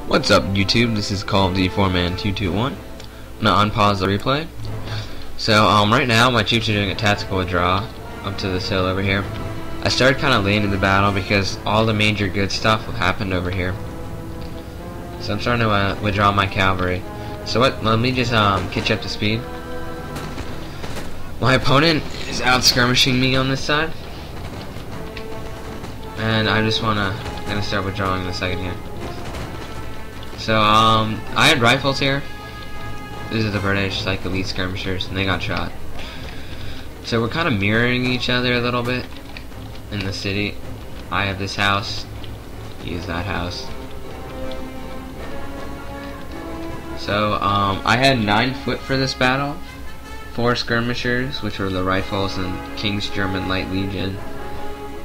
What's up, YouTube? This is Call of Duty 4Man221. I'm gonna unpause the replay. So, right now my troops are doing a tactical withdraw up to this hill over here. I started kind of late in the battle because all the major good stuff happened over here. So I'm starting to withdraw my cavalry. So let me just catch you up to speed. My opponent is out skirmishing me on this side, and I just gonna start withdrawing in a second here. So I had rifles here. These are the British, like, elite skirmishers, and they got shot. So we're kind of mirroring each other a little bit in the city. I have this house, he has that house. So I had 9 foot for this battle, 4 skirmishers, which were the rifles and King's German Light Legion,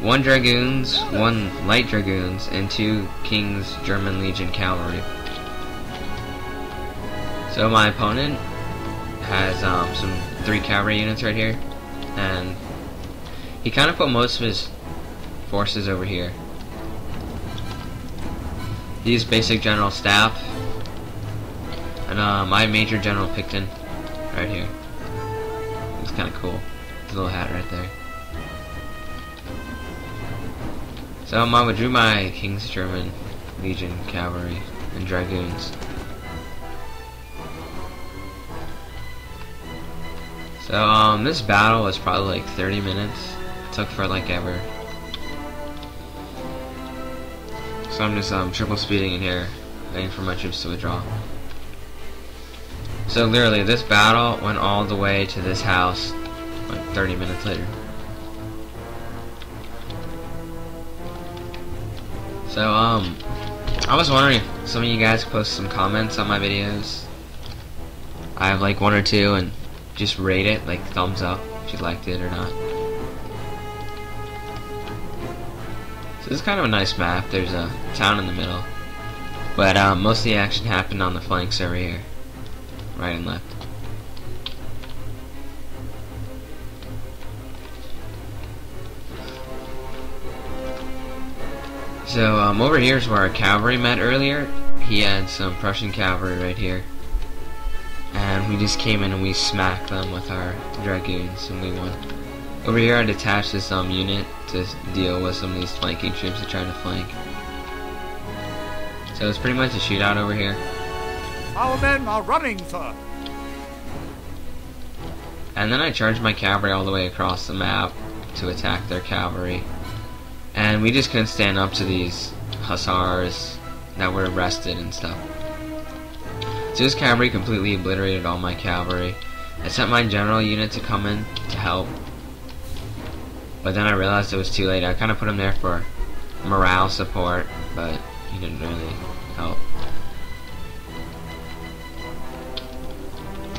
1 dragoons, 1 light dragoons, and 2 King's German Legion cavalry. So my opponent has some 3 cavalry units right here, and he kind of put most of his forces over here. He used basic general staff, and my major general Picton right here. It's kind of cool. His little hat right there. So I withdrew my King's German Legion cavalry and dragoons. So this battle was probably like 30 minutes. It took for like ever. So I'm just triple speeding in here, waiting for my troops to withdraw. So literally, this battle went all the way to this house like 30 minutes later. So I was wondering if some of you guys could post some comments on my videos. I have like 1 or 2, and just rate it, like thumbs up if you liked it or not. So this is kind of a nice map. There's a town in the middle, but most of the action happened on the flanks over here, right and left. So over here is where our cavalry met earlier. He had some Prussian cavalry right here, and we just came in and we smacked them with our dragoons, and we won. Over here I detached this unit to deal with some of these flanking troops that tried to flank. So it's pretty much a shootout over here. Our men are running, sir. And then I charged my cavalry all the way across the map to attack their cavalry. And we just couldn't stand up to these hussars that were arrested and stuff. So this cavalry completely obliterated all my cavalry. I sent my general unit to come in to help, but then I realized it was too late. I kind of put him there for morale support, but he didn't really help.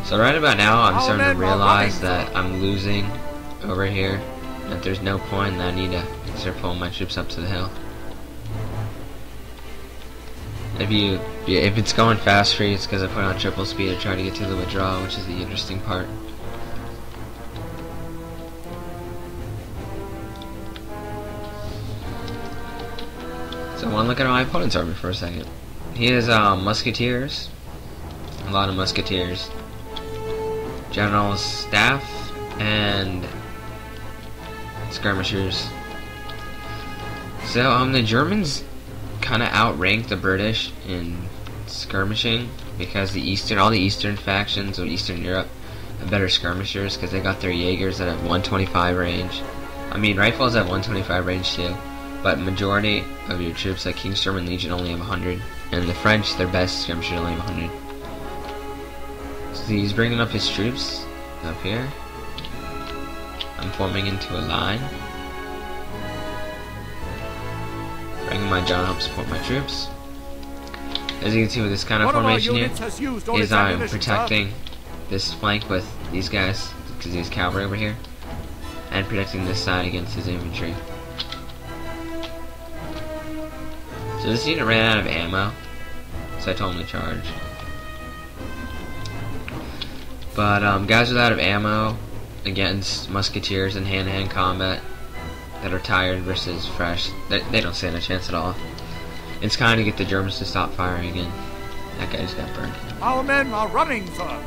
So right about now I'm starting to realize that I'm losing over here, that there's no point, and I need to start pulling my troops up to the hill. If it's going fast for you, it's because I put on triple speed to try to get to the withdrawal, which is the interesting part. So I want to look at my opponent's army for a second. He has musketeers, a lot of musketeers, general's staff, and skirmishers. So the Germans kind of outranked the British in skirmishing, because all the eastern factions of Eastern Europe have better skirmishers because they got their Jaegers that have 125 range. I mean, rifles have 125 range too, but majority of your troops, like King's German Legion, only have 100, and the French, their best skirmishers, only have 100. So he's bringing up his troops up here. I'm forming into a line. Bringing my general up to support my troops. As you can see with this kind of formation here, is I'm protecting this flank with these guys, because he's cavalry over here, and protecting this side against his infantry. So this unit ran out of ammo, so I told him to charge. But guys without ammo against musketeers in hand-to-hand combat that are tired versus fresh, they don't stand a chance at all. It's kind of to get the Germans to stop firing again. That guy just got burned. Our men are running, sir.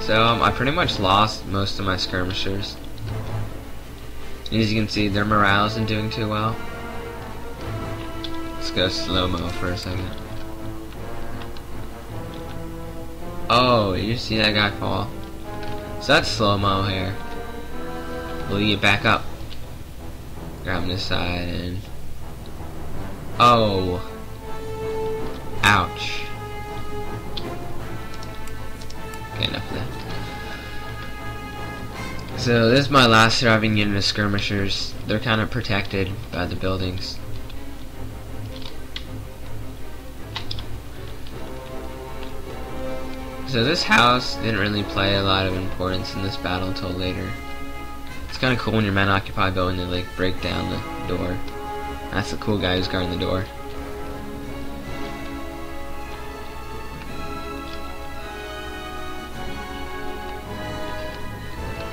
So I pretty much lost most of my skirmishers. And as you can see, their morale isn't doing too well. Let's go slow-mo for a second. Oh, you see that guy fall? So that's slow-mo here. Will you get back up? Grab him this side and... Oh. Ouch. Okay, enough of that. So this is my last surviving unit of skirmishers. They're kind of protected by the buildings. So this house didn't really play a lot of importance in this battle until later. It's kind of cool when your men occupy a building, they like break down the door. That's the cool guy who's guarding the door.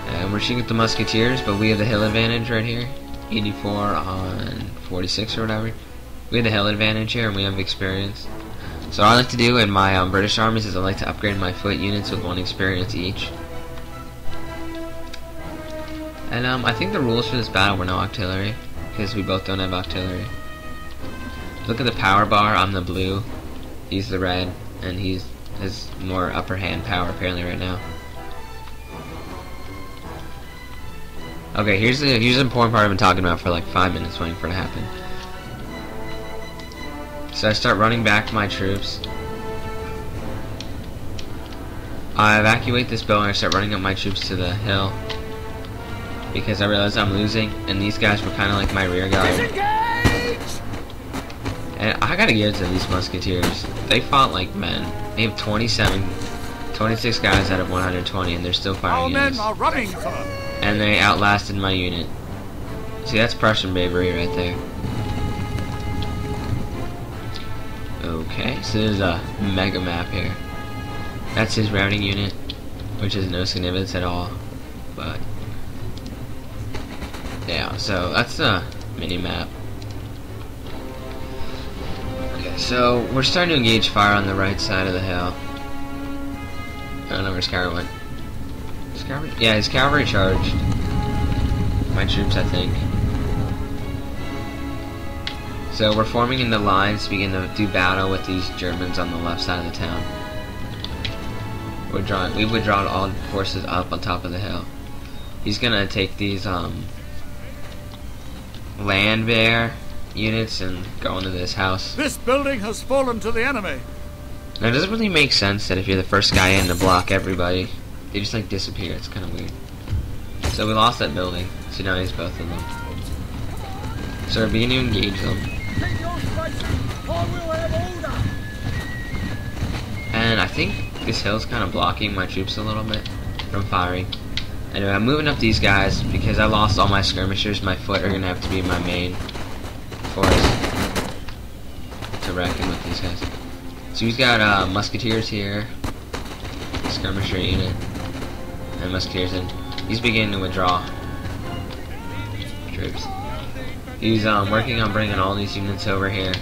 And we're shooting at the musketeers, but we have the hill advantage right here. 84 on 46 or whatever. We have the hill advantage here and we have experience. So what I like to do in my British armies is I like to upgrade my foot units with 1 experience each. And I think the rules for this battle were no artillery, because we both don't have artillery. Look at the power bar, I'm the blue, he's the red, and he has more upper hand power apparently right now. Okay, here's the important part I've been talking about for like 5 minutes waiting for it to happen. So I start running back my troops. I evacuate this building, I start running up my troops to the hill. Because I realize I'm losing, and these guys were kind of like my rear guard. Disengage! And I gotta give it to these musketeers. They fought like men. They have 26 guys out of 120, and they're still Our firing men units. are running, sir. And they outlasted my unit. See, that's Prussian bravery right there. Okay, so there's a mega map here. That's his routing unit, which is no significance at all, but yeah, so that's the mini map. Okay, so we're starting to engage fire on the right side of the hill. I don't know where his cavalry went. His cavalry? Yeah, his cavalry charged my troops, I think. So we're forming into lines to begin to do battle with these Germans on the left side of the town. We've withdrawn all forces up on top of the hill. He's gonna take these land bear units and go into this house. This building has fallen to the enemy. Now it doesn't really make sense that if you're the first guy in to block everybody, they just like disappear. It's kind of weird. So we lost that building. So now he's both of them. So we're beginning to engage them. And I think this hill's kind of blocking my troops a little bit from firing. Anyway, I'm moving up these guys because I lost all my skirmishers. My foot are going to have to be my main force to reckon with these guys. So he's got musketeers here, skirmisher unit, and musketeers, and he's beginning to withdraw troops. He's working on bringing all these units over here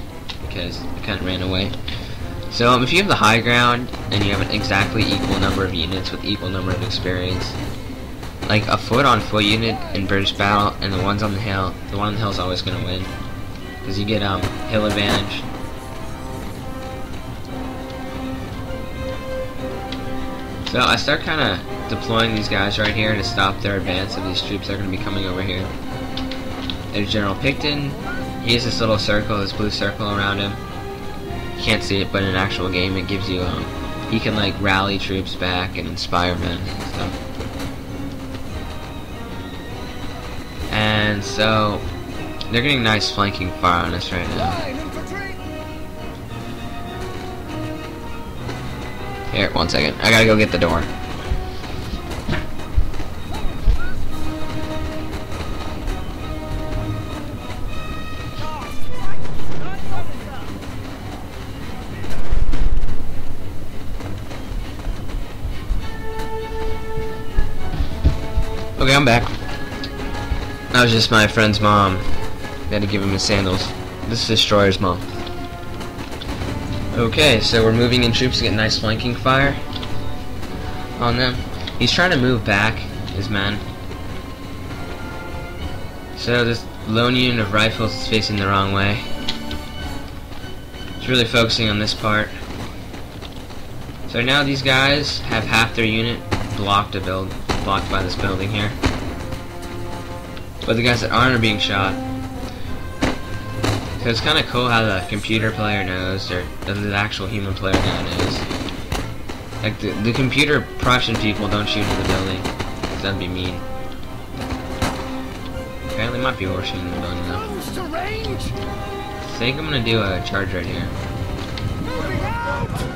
because they kind of ran away. So if you have the high ground and you have an exactly equal number of units with equal number of experience, like a foot-on-foot unit in British battle and the ones on the hill, the one on the hill is always going to win because you get hill advantage. So I start kind of deploying these guys right here to stop their advance of these troops that are going to be coming over here. There's General Picton. He has this little circle, this blue circle around him. You can't see it, but in an actual game it gives you, he can like rally troops back and inspire men and stuff. And so, they're getting nice flanking fire on us right now. Here, 1 second. I gotta go get the door. Okay, I'm back. That was just my friend's mom. I had to give him his sandals. This is Destroyer's mom. Okay, so we're moving in troops to get nice flanking fire on them. He's trying to move back, his men. So this lone unit of rifles is facing the wrong way. He's really focusing on this part. So now these guys have half their unit blocked by this building here. But the guys that aren't are being shot. So it's kind of cool how the computer player knows, or the actual human player now knows. Like the computer Prussian people don't shoot into the building, 'cause that'd be mean. Apparently my people are shooting in the building though. Close to range. I think I'm gonna do a charge right here. Moving out.